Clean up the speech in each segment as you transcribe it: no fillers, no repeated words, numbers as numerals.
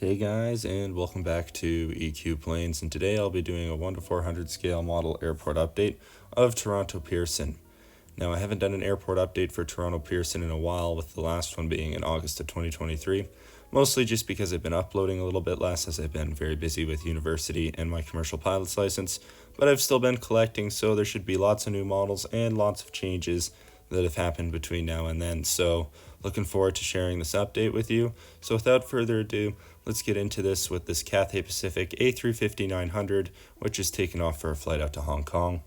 Hey guys, and welcome back to EQ Planes, and today I'll be doing a 1 to 400 scale model airport update of Toronto Pearson. Now, I haven't done an airport update for Toronto Pearson in a while, with the last one being in August of 2023, mostly just because I've been uploading a little bit less as I've been very busy with university and my commercial pilot's license, but I've still been collecting, so there should be lots of new models and lots of changes that have happened between now and then. So looking forward to sharing this update with you. So without further ado, let's get into this with this Cathay Pacific A350-900, which is taking off for a flight out to Hong Kong.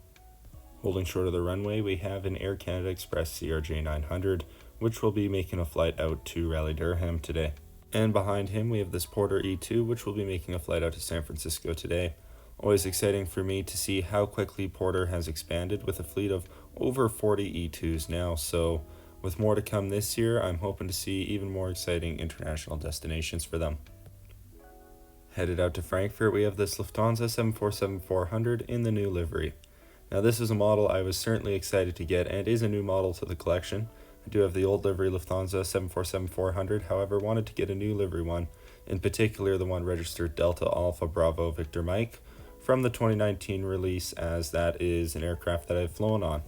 Holding short of the runway, we have an Air Canada Express CRJ-900, which will be making a flight out to Raleigh-Durham today. And behind him, we have this Porter E2, which will be making a flight out to San Francisco today. Always exciting for me to see how quickly Porter has expanded with a fleet of over 40 E2s now. So with more to come this year, I'm hoping to see even more exciting international destinations for them. Headed out to Frankfurt, we have this Lufthansa 747-400 in the new livery. Now this is a model I was certainly excited to get and is a new model to the collection. I do have the old livery Lufthansa 747-400, however wanted to get a new livery one, in particular the one registered Delta Alpha Bravo Victor Mike from the 2019 release, as that is an aircraft that I've flown on.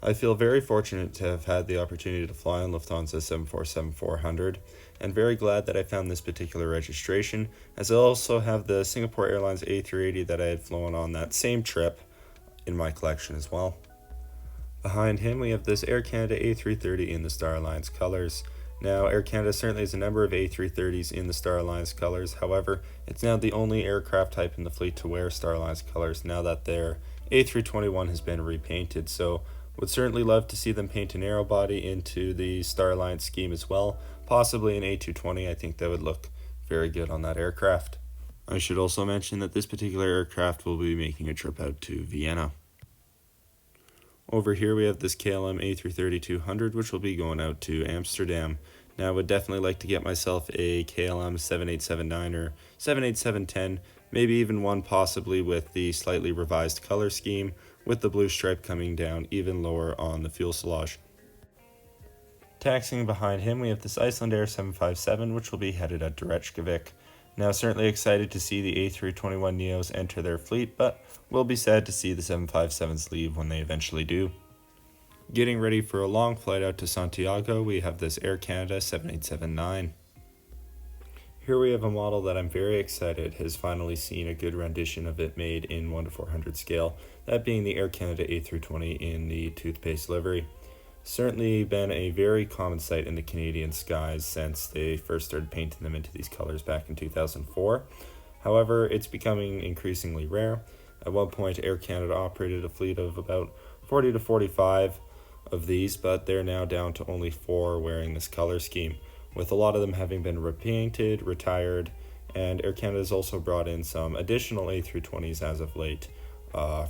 I feel very fortunate to have had the opportunity to fly on Lufthansa 747-400 and very glad that I found this particular registration, as I also have the Singapore Airlines A380 that I had flown on that same trip in my collection as well. Behind him, we have this Air Canada A330 in the Star Alliance colors. Now, Air Canada certainly has a number of A330s in the Star Alliance colors. However, it's now the only aircraft type in the fleet to wear Star Alliance colors now that their A321 has been repainted. So, would certainly love to see them paint a narrow body into the Star Alliance scheme as well. Possibly an A220. I think that would look very good on that aircraft. I should also mention that this particular aircraft will be making a trip out to Vienna. Over here we have this KLM A330-200, which will be going out to Amsterdam. Now I would definitely like to get myself a KLM 7879 or 78710, maybe even one possibly with the slightly revised color scheme, with the blue stripe coming down even lower on the fuselage. Taxiing behind him, we have this Icelandair 757, which will be headed out to Reykjavik. Now, certainly excited to see the A321neos enter their fleet, but will be sad to see the 757s leave when they eventually do. Getting ready for a long flight out to Santiago, we have this Air Canada 7879. Here we have a model that I'm very excited has finally seen a good rendition of it made in 1 to 400 scale, that being the Air Canada A320 in the toothpaste livery. Certainly been a very common sight in the Canadian skies since they first started painting them into these colors back in 2004. However, it's becoming increasingly rare. At one point, Air Canada operated a fleet of about 40 to 45 of these, but they're now down to only 4 wearing this color scheme, with a lot of them having been repainted, retired, and Air Canada has also brought in some additional A320s as of late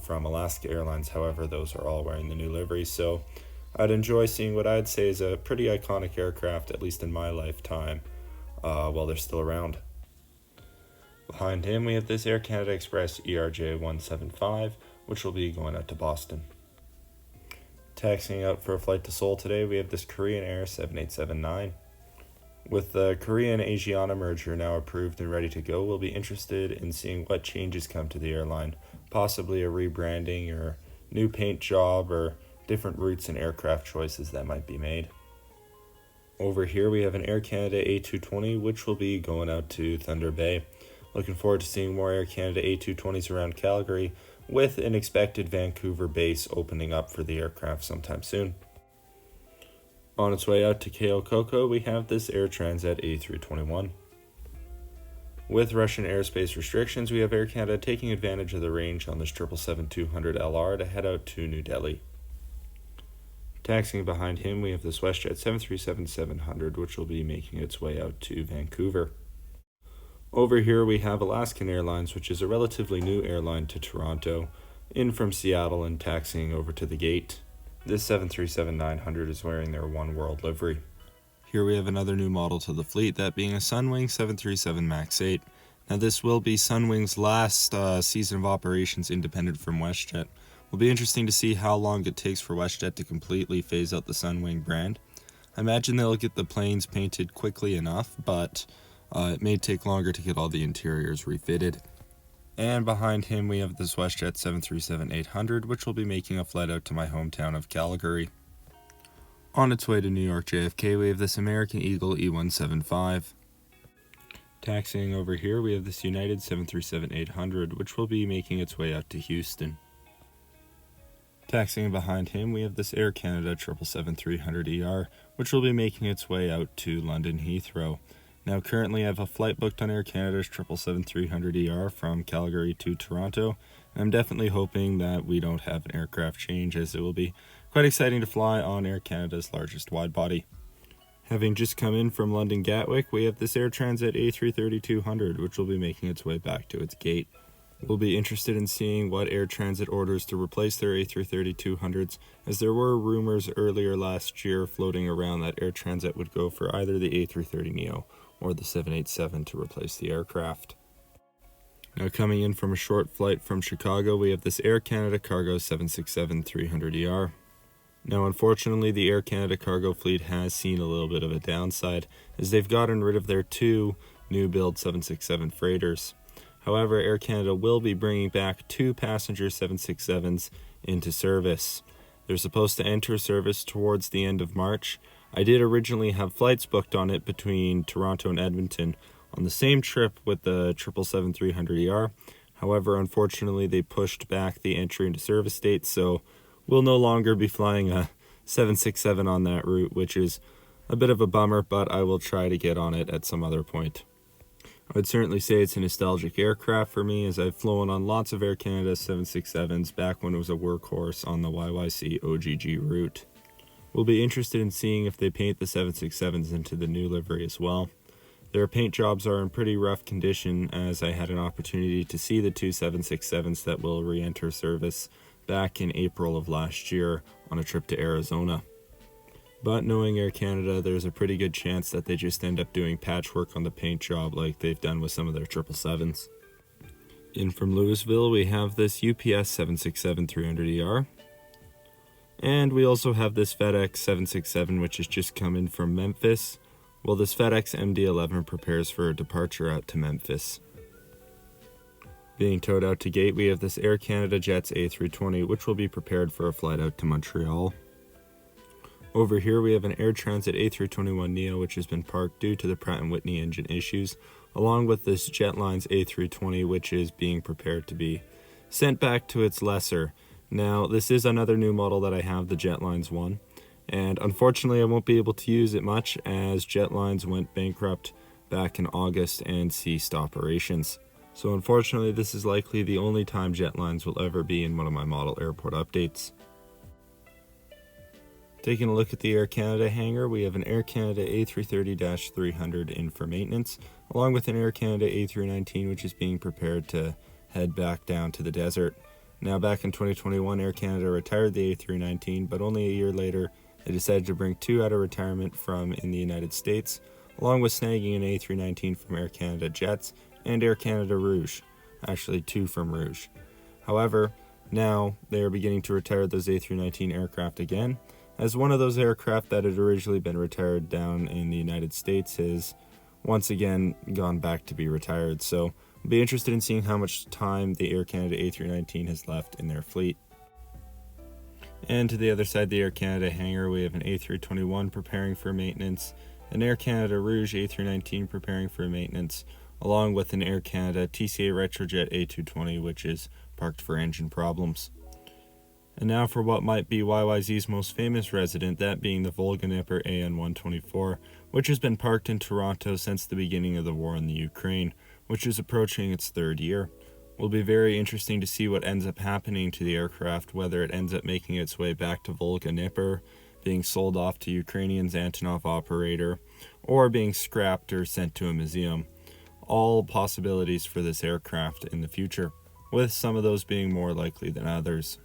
from Alaska Airlines. However, those are all wearing the new livery, so I'd enjoy seeing what I'd say is a pretty iconic aircraft, at least in my lifetime, while they're still around. Behind him, we have this Air Canada Express ERJ-175, which will be going out to Boston. Taxiing out for a flight to Seoul today, we have this Korean Air 7879. With the Korean-Asiana merger now approved and ready to go, we'll be interested in seeing what changes come to the airline, possibly a rebranding or new paint job or different routes and aircraft choices that might be made. Over here we have an Air Canada A220, which will be going out to Thunder Bay. Looking forward to seeing more Air Canada A220s around Calgary, with an expected Vancouver base opening up for the aircraft sometime soon. On its way out to Keokoko, we have this Air Transat A321. With Russian airspace restrictions, we have Air Canada taking advantage of the range on this 777-200LR to head out to New Delhi. Taxiing behind him, we have this WestJet 737-700, which will be making its way out to Vancouver. Over here we have Alaskan Airlines, which is a relatively new airline to Toronto, in from Seattle and taxiing over to the gate. This 737-900 is wearing their One World livery. Here we have another new model to the fleet, that being a Sunwing 737 MAX 8. Now this will be Sunwing's last season of operations independent from WestJet. Will be interesting to see how long it takes for WestJet to completely phase out the Sunwing brand. I imagine they'll get the planes painted quickly enough, but It may take longer to get all the interiors refitted. And behind him we have this WestJet 737-800, which will be making a flight out to my hometown of Calgary. On its way to New York JFK, we have this American Eagle E175. Taxiing over here, we have this United 737-800, which will be making its way out to Houston. Taxiing behind him, we have this Air Canada 777-300ER, which will be making its way out to London Heathrow. Now, currently I have a flight booked on Air Canada's 777-300ER from Calgary to Toronto, and I'm definitely hoping that we don't have an aircraft change, as it will be quite exciting to fly on Air Canada's largest wide-body. Having just come in from London Gatwick, we have this Air Transat A330-200, which will be making its way back to its gate. We'll be interested in seeing what Air Transit orders to replace their A330-200s, as there were rumors earlier last year floating around that Air Transat would go for either the A330neo or the 787 to replace the aircraft. Now, coming in from a short flight from Chicago, we have this Air Canada Cargo 767-300ER. Now, unfortunately, the Air Canada cargo fleet has seen a little bit of a downside, as they've gotten rid of their two new build 767 freighters. However, Air Canada will be bringing back two passenger 767s into service. They're supposed to enter service towards the end of March. I did originally have flights booked on it between Toronto and Edmonton on the same trip with the 777-300ER. However, unfortunately, they pushed back the entry into service date, so we'll no longer be flying a 767 on that route, which is a bit of a bummer, but I will try to get on it at some other point. I would certainly say it's a nostalgic aircraft for me, as I've flown on lots of Air Canada 767s back when it was a workhorse on the YYZ OGG route. We'll be interested in seeing if they paint the 767s into the new livery as well. Their paint jobs are in pretty rough condition, as I had an opportunity to see the two 767s that will re-enter service back in April of last year on a trip to Arizona. But knowing Air Canada, there's a pretty good chance that they just end up doing patchwork on the paint job like they've done with some of their 777s. In from Louisville, we have this UPS 767-300ER. And we also have this FedEx 767, which has just come in from Memphis. Well, this FedEx MD-11 prepares for a departure out to Memphis. Being towed out to gate, we have this Air Canada Jets A320, which will be prepared for a flight out to Montreal. Over here, we have an Air Transat A321neo, which has been parked due to the Pratt & Whitney engine issues, along with this Jetlines A320, which is being prepared to be sent back to its lessor. Now, this is another new model that I have, the Jetlines one, and unfortunately I won't be able to use it much, as Jetlines went bankrupt back in August and ceased operations. So unfortunately, this is likely the only time Jetlines will ever be in one of my model airport updates. Taking a look at the Air Canada hangar, we have an Air Canada A330-300 in for maintenance, along with an Air Canada A319, which is being prepared to head back down to the desert. Now, back in 2021, Air Canada retired the A319, but only a year later, they decided to bring two out of retirement from in the United States, along with snagging an A319 from Air Canada Jets and Air Canada Rouge, actually two from Rouge. However, now they are beginning to retire those A319 aircraft again, as one of those aircraft that had originally been retired down in the United States has once again gone back to be retired. So I'll be interested in seeing how much time the Air Canada A319 has left in their fleet. And to the other side of the Air Canada hangar, we have an A321 preparing for maintenance, an Air Canada Rouge A319 preparing for maintenance, along with an Air Canada TCA Retrojet A220, which is parked for engine problems. And now for what might be YYZ's most famous resident, that being the Volga-Dnipr AN-124, which has been parked in Toronto since the beginning of the war in the Ukraine, which is approaching its third year. It will be very interesting to see what ends up happening to the aircraft, whether it ends up making its way back to Volga-Dnipr, being sold off to Ukrainian's Antonov operator, or being scrapped or sent to a museum. All possibilities for this aircraft in the future, with some of those being more likely than others.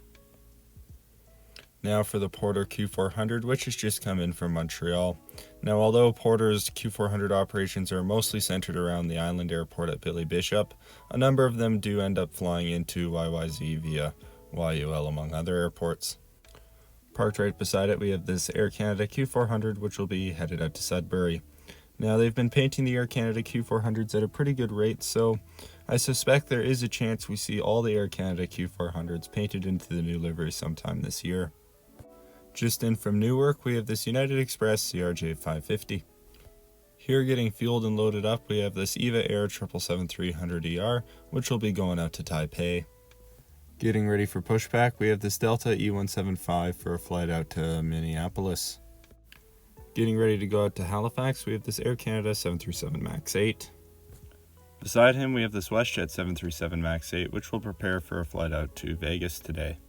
Now for the Porter Q400, which has just come in from Montreal. Now, although Porter's Q400 operations are mostly centered around the island airport at Billy Bishop, a number of them do end up flying into YYZ via YUL, among other airports. Parked right beside it, we have this Air Canada Q400, which will be headed out to Sudbury. Now, they've been painting the Air Canada Q400s at a pretty good rate, so I suspect there is a chance we see all the Air Canada Q400s painted into the new livery sometime this year. Just in from Newark, we have this United Express CRJ 550. Here, getting fueled and loaded up, we have this EVA Air 777-300ER, which will be going out to Taipei. Getting ready for pushback, we have this Delta E175 for a flight out to Minneapolis. Getting ready to go out to Halifax, we have this Air Canada 737 MAX 8. Beside him, we have this WestJet 737 MAX 8, which will prepare for a flight out to Vegas today.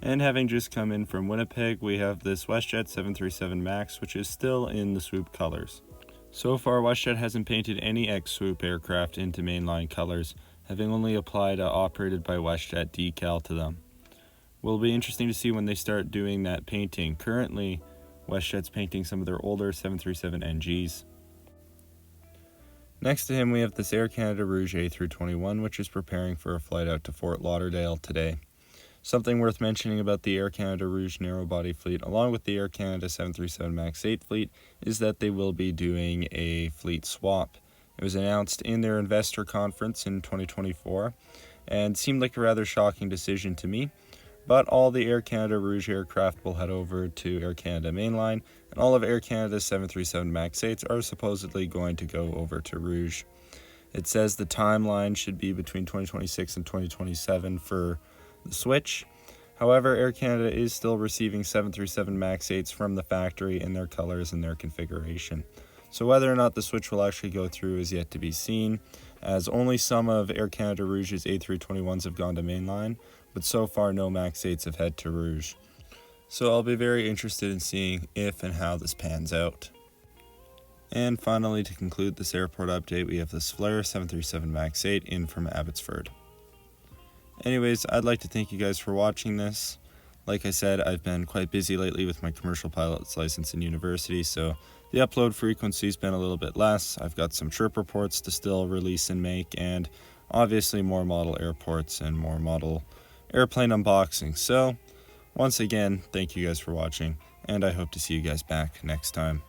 And having just come in from Winnipeg, we have this WestJet 737 MAX, which is still in the swoop colors. So far, WestJet hasn't painted any X-swoop aircraft into mainline colors, having only applied a operated by WestJet decal to them. Will be interesting to see when they start doing that painting. Currently, WestJet's painting some of their older 737 NGs. Next to him, we have this Air Canada Rouge A321, which is preparing for a flight out to Fort Lauderdale today. Something worth mentioning about the Air Canada Rouge narrow-body fleet, along with the Air Canada 737 MAX 8 fleet, is that they will be doing a fleet swap. It was announced in their investor conference in 2024, and seemed like a rather shocking decision to me. But all the Air Canada Rouge aircraft will head over to Air Canada Mainline, and all of Air Canada's 737 MAX 8s are supposedly going to go over to Rouge. It says the timeline should be between 2026 and 2027 for the switch. However, Air Canada is still receiving 737 MAX 8s from the factory in their colors and their configuration. So whether or not the switch will actually go through is yet to be seen, as only some of Air Canada Rouge's A321s have gone to mainline, but so far no MAX 8s have head to Rouge. So I'll be very interested in seeing if and how this pans out. And finally, to conclude this airport update, we have this Flair 737 MAX 8 in from Abbotsford. Anyways, I'd like to thank you guys for watching this. Like I said, I've been quite busy lately with my commercial pilot's license in university, so the upload frequency's been a little bit less. I've got some trip reports to still release and make, and obviously more model airports and more model airplane unboxing. So, once again, thank you guys for watching, and I hope to see you guys back next time.